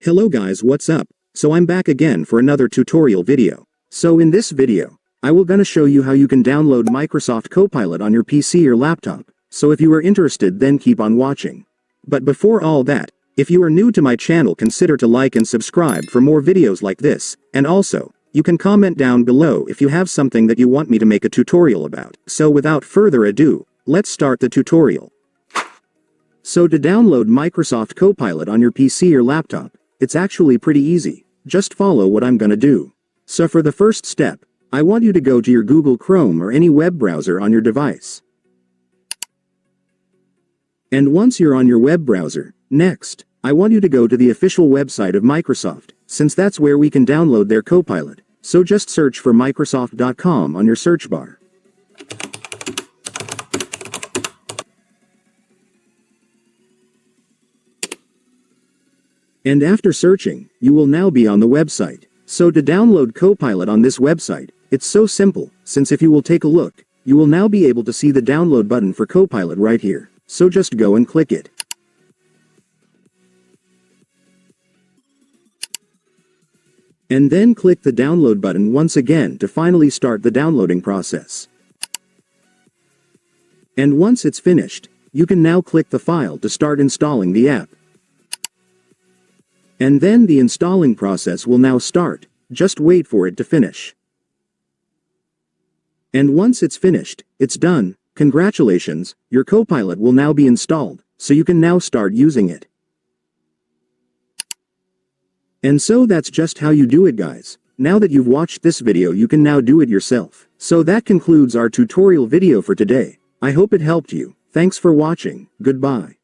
Hello guys, what's up? So I'm back again for another tutorial video. So in this video, I will gonna show you how you can download Microsoft Copilot on your PC or laptop. So if you are interested, then keep on watching. But before all that, if you are new to my channel, consider to like and subscribe for more videos like this, and also, you can comment down below if you have something that you want me to make a tutorial about. So without further ado, let's start the tutorial. So to download Microsoft Copilot on your PC or laptop, it's actually pretty easy. Just follow what I'm gonna do. So for the first step, I want you to go to your Google Chrome or any web browser on your device. And once you're on your web browser, next, I want you to go to the official website of Microsoft, since that's where we can download their Copilot. So just search for Microsoft.com on your search bar. And after searching, you will now be on the website. So to download Copilot on this website, it's so simple, since if you will take a look, you will now be able to see the download button for Copilot right here. So just go and click it. And then click the download button once again to finally start the downloading process. And once it's finished, you can now click the file to start installing the app. And then the installing process will now start. Just wait for it to finish. And once it's finished, it's done. Congratulations, your Copilot will now be installed, so you can now start using it. And so that's just how you do it, guys. Now that you've watched this video, you can now do it yourself. So that concludes our tutorial video for today. I hope it helped you. Thanks for watching. Goodbye.